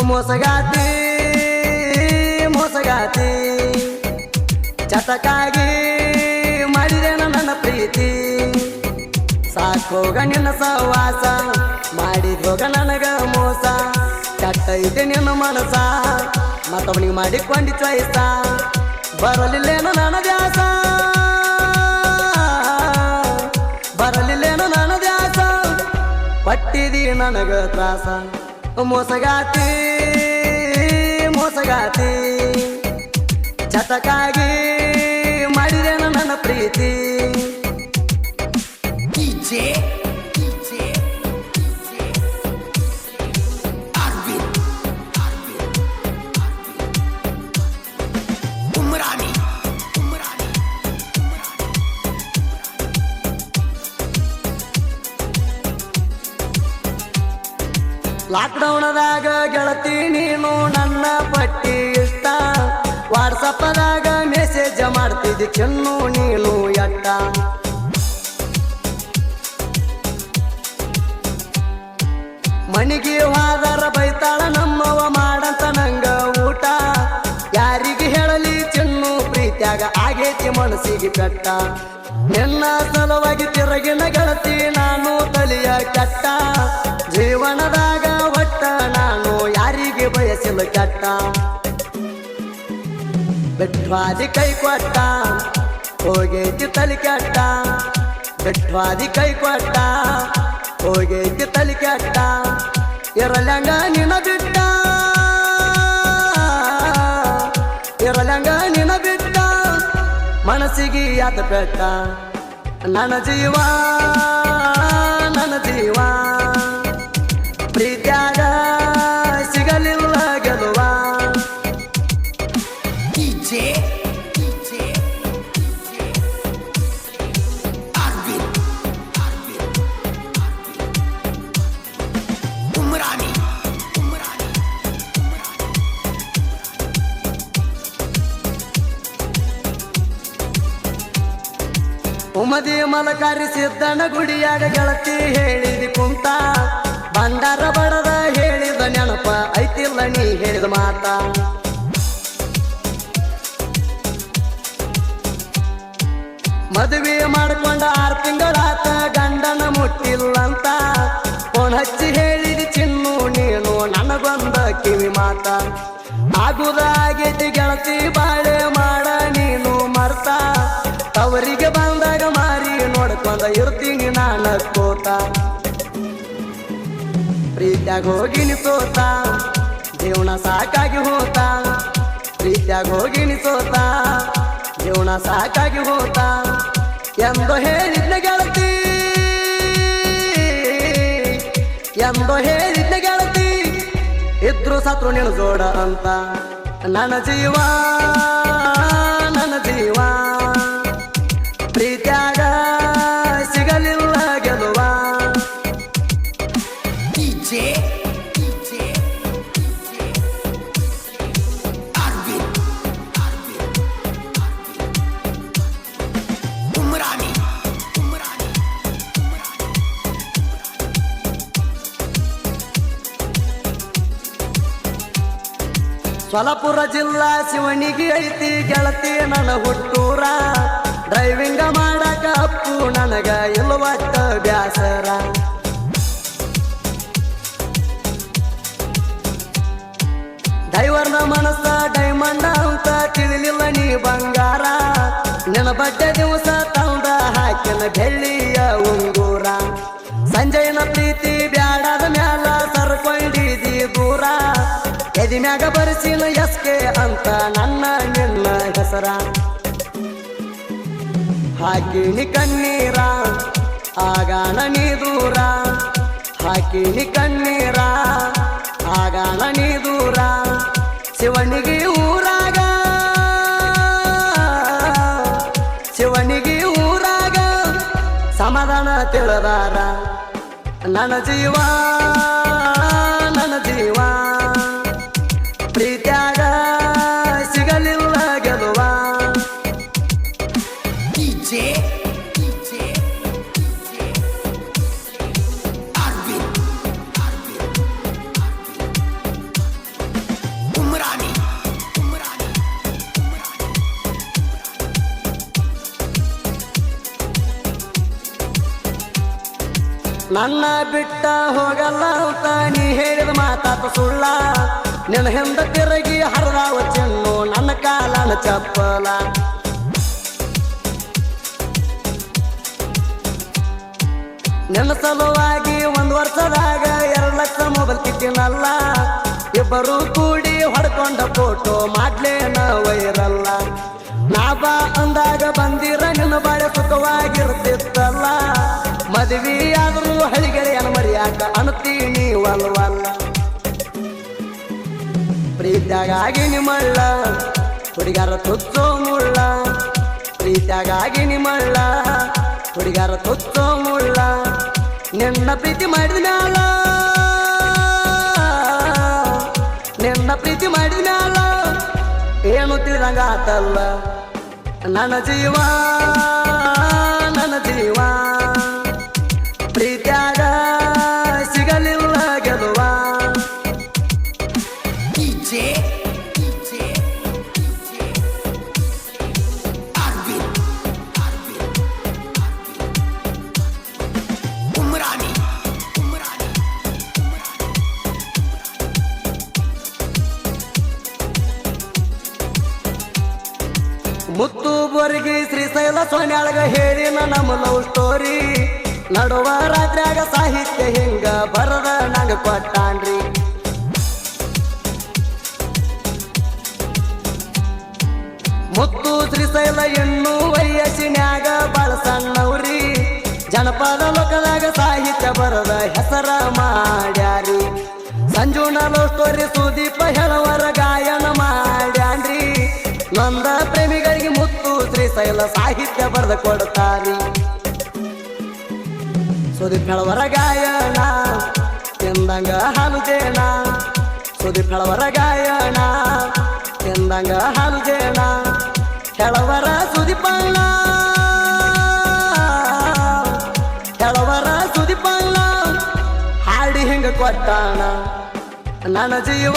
ಮೋಸಗಾತಿ ಮೋಸಗಾತಿ ಚಟಕಾಗಿ ಮಾಡಿದೆ ನನ್ನ ಪ್ರೀತಿ ಸಾಕೋಗ ನಿನ್ನ ಸವಾಸ ಮಾಡಿದೋಗ ನನಗ ಮೋಸ ಚಟ್ಟೈತೆ ನಿನ್ನ ಮನಸ ಮತ್ತವನಿಗೆ ಮಾಡಿಕೊಂಡಿ ಚಾಯ್ಸ ಬರಲಿಲ್ಲೇನು ನನ್ನ ದ್ಯಾಸ ಬರಲಿಲ್ಲೇನು ನನ್ನ ದ್ಯಾಸ ಪಟ್ಟಿದಿ ನನಗ ತ್ರಾಸ ಮೋಸಗಾತಿ ಮೋಸಗಾತಿ ಚಟಕಾಗಿ ಮಾಡಿದೆ ನನ್ನ ಪ್ರೀತಿ ಲಾಕ್ಡೌನದಾಗ ಗೆಳತಿ ನೀನು ನನ್ನ ಪಟ್ಟಿ ಇಷ್ಟ ವಾಟ್ಸಪ್ಪದಾಗ ಮೆಸೇಜ್ ಮಾಡ್ತಿದ್ದಿ ಚೆನ್ನು ನೀನು ಎಟ್ಟ ಮನಿಗೆ ಹೋದರ ಬೈತಾಳ ನಮ್ಮವ ಮಾಡಂತ ನಂಗ ಊಟ ಯಾರಿಗೆ ಹೇಳಲಿ ಚೆನ್ನು ಪ್ರೀತ್ಯಾಗ ಆಗೇತಿ ಮನಸ್ಸಿಗೆ ಪೆಟ್ಟ ನಿನ್ನ ಸಲುವಾಗಿ ತಿರುಗಿನ ಗೆಳತಿ ನಾನು ತಲಿಯ ಕೆಟ್ಟ ಜೀವನದಾಗ ಒಟ್ಟ ನಾನು ಯಾರಿಗೆ ಬಯಸಿಲ್ಲ ಕೆಟ್ಟ ಬೆಟ್ವಾದಿ ಕೈ ಕೊಟ್ಟ ಹೋಗೈತಿ ತಲೆ ಕೆಟ್ಟ ಬೆಟ್ವಾದಿ ಕೈ ಕೊಟ್ಟ ಹೋಗೈತಿ ತಲೆ ಕೆಟ್ಟ ಇರಲಂಗ ನಿನ ಬಿಟ್ಟ ಇರಲಂಗ ನಿನ ಬಿಟ್ಟ ಮನಸ್ಸಿಗೆ ಅದ ಪೆಟ್ಟ ನನ್ನ ಜೀವ ನನ್ನ ಜೀವ ಪ್ರೀತ್ಯಾಗ ಸಿಗಲಿಲ್ಲ ಗೆಲುವ ಉಮದಿ ಮಲಕಾರಿ ಸಿದ್ದನ ಗುಡಿಯಾಗ ಗೆಳತಿ ಹೇಳಿದಿ ಕುಂತ ಬಂಗಾರ ಬಡದ ಹೇಳಿದ ನೆನಪ ಐತಿಲ್ಲ ನೀ ಹೇಳಿದ ಮಾತ ಮದುವೆ ಮಾಡ್ಕೊಂಡ 6 ತಿಂಗಳಾತ ಗಂಡನ ಮುಟ್ಟಿಲ್ಲಂತ ಫೋನ್ ಹಚ್ಚಿ ಹೇಳಿದಿ ಚಿನ್ನು ನೀನು ನನಗೊಂದ ಕಿವಿ ಮಾತ ಆಗುದಾಗೈತಿ ಗೆಳತಿ ಬಾಳೆ ಮಾಡ ನೀನು ಮರ್ತ ಅವರಿಗೆ ಬಂದಾಗ ಮಾರಿ ನೋಡ್ಕೊಂಡ ಇರ್ತೀನಿ ನಾನು ಕೋತ ಪ್ರೀತ್ಯಾಗ ಹೋಗಿನಿ ಸೋತ ಜೀವನ ಸಾಕಾಗಿ ಹೋತ ಪ್ರೀತ್ಯಾಗ ಹೋಗಿನಿ ಸೋತ ಜೀವನ ಸಾಕಾಗಿ ಹೋತ ಎಂದೋ ಹೇಳಿದ್ನ ಗೆಳತಿ ಎಂದೋ ಹೇಳಿದ್ನ ಗೆಳತಿ ಇದ್ರು ಸತ್ರು ನೀನು ಜೋಡ ಅಂತ ನನ್ನ ಜೀವ ನನ್ನ ಜೀವ ಪ್ರೀತ್ಯಾಗ ಸಿಗಲಿಲ್ಲ ಗೆಲುವ ಸೊಲಪುರ ಜಿಲ್ಲಾ ಶಿವನಿಗೆ ಐತಿ ಗೆಳತಿ ನನ್ನ ಹುಟ್ಟೂರ ಡ್ರೈವಿಂಗ ಮಾಡಕ ಅಪ್ಪು ನನಗ ಇಲ್ವಟ್ಟ ಬ್ಯಾಸರ ಡ್ರೈವರ್ನ ಮನಸ್ಸ ಡೈಮಂಡ ಅಂತ ತಿಳಿಲಿಲ್ಲ ನೀ ಬಂಗಾರ ನಿನ್ನ ಬಡ್ಡೆ ದಿವಸ ತಂದ ಹಾಕಿನ ಬೆಳ್ಳಿಯ ಉಂಗೂರ ಸಂಜಯನ ಪ್ರೀತಿ ಬ್ಯಾಡದ ಮ್ಯಾಲ ಸರ್ಕೊಂಡಿದಿ ದೂರ ಎದಿ ಮ್ಯಾಗ ಬರೆಸಿನ ಎಸ್ಕೆ ಅಂತ ನನ್ನ ನಿನ್ನ ಹೆಸರ ಹಾಕಿನಿ ಕಣ್ಣೀರ ಆಗಾಣ ನೀ ದೂರ ಹಾಕಿನಿ ಕಣ್ಣೀರ ಆಗಾಣ ನೀ ದೂರ ಶಿವನಿಗೆ ಊರಾಗ ಶಿವನಿಗೆ ಊರಾಗ ಸಮಾಧಾನ ತಿಳಿದಾರ ನನ್ನ ಜೀವ ನನ್ನ ಜೀವ ಪ್ರೀತ್ಯಾಗ ಸಿಗಲಿಲ್ಲ ಗೆಲುವ ನನ್ನ ಬಿಟ್ಟ ಹೋಗಲ್ಲ ಅಂತ ನೀ ಹೇಳಿದ ಮಾತಾತ ಸುಳ್ಳ ನಿನ್ನ ಹಿಂದ ತಿರುಗಿ ಹರಿದಾವ ಚೆನ್ನು ನನ್ನ ಕಾಲನ ಚಪ್ಪಲ ನಿನ್ನ ಸಲುವಾಗಿ 1 ವರ್ಷದಾಗ 2 ಲಕ್ಷ ಮೊಬೈಲ್ ಕಿತ್ತಿನಲ್ಲ ಇಬ್ಬರು ಕೂಡಿ ಹೊಡ್ಕೊಂಡ ಫೋಟೋ ಮಾಡ್ಲೇನ ವೈರಲ್ಲ ನಾ ಬಾ ಅಂದಾಗ ಬಂದಿರ ನಿನ್ನ ಬಾಳೆ ಸುಖವಾಗಿರ್ತಿತ್ತಲ್ಲ ಮದುವೆ ಆದ್ರೂ ಹಳಿಗೆಳೆಯನ ಮರಿಯಾಕ ಅನ್ತೀನಿ ವಲ್ವಲ್ಲ ಪ್ರೀತ್ಯಾಗಾಗಿ ನಿಮ್ಮಳ್ಳ ಹುಡುಗಾರ ತುಚ್ಚೋ ಮುಳ್ಳ ಪ್ರೀತ್ಯಾಗಾಗಿ ನಿಮ್ಮಳ್ಳ ಹುಡುಗಾರ ತುಚ್ಚೋ ಮುಳ್ಳ ನಿನ್ನ ಪ್ರೀತಿ ಮಾಡಿದ ಮ್ಯಾಲ ನಿನ್ನ ಪ್ರೀತಿ ಮಾಡಿದ ಮ್ಯಾಲ ಏನು ತಿಳಿದಂಗ ಆತಲ್ಲ ನನ್ನ ಜೀವ ನನ್ನ ಜೀವ ಪ್ರೀತ್ಯಾಗ ಸಿಗಲಿಲ್ಲ ಗೆಲುವ ಮುತ್ತು ಬೋರ್ಗಿ ಶ್ರೀಶೈಲ ಸೋನ್ಯಾಳಗ ಹೇಳಿನ ನಮ್ಮ ಲವ್ ಸ್ಟೋರಿ ನಡುವ ರಾತ್ರಿಯಾಗ ಸಾಹಿತ್ಯ ಹಿಂಗ ಬರದ ನಂಗ ಕೊಟ್ಟಾನ್ರಿ ಮುತ್ತು ಶ್ರೀಶೈಲ ಇನ್ನೂ ವಯಸ್ಸಿನ್ಯಾಗ ಬಾಳ ಸಣ್ಣವ್ರಿ ಜನಪದ ಲೋಕದಾಗ ಸಾಹಿತ್ಯ ಬರದ ಹೆಸರ ಮಾಡ್ಯಾರಿ ಸಂಜೂನ ಲವ್ ಸ್ಟೋರಿ ಸುದೀಪ ಹೇಳವರ ಗಾಯನ ಮಾಡ್ಯಾನ್ರಿ ನೊಂದ ಪ್ರೇಮಿಗಳಿಗೆ ಮುತ್ತು ಶ್ರೀಶೈಲ ಸಾಹಿತ್ಯ ಬರೆದ ಕೊಡ್ತಾರಿ ಸುದೀಪ್ ಹೇಳವರ ಗಾಯನ ತಿಂದಂಗ ಹಾಲು ಜೇನ ಸುದೀಪ್ ಹೇಳವರ ಗಾಯನ ತಿಂದಂಗ ಹಾಲು ಜೇನ ಹೇಳವರ ಸುದೀಪಣ್ಣ ಹೇಳವರ ಸುದೀಪಣ್ಣ ಹಾಡಿ ಹಿಂಗ ಕೊಟ್ಟಾಣ ನನ್ನ ಜೀವ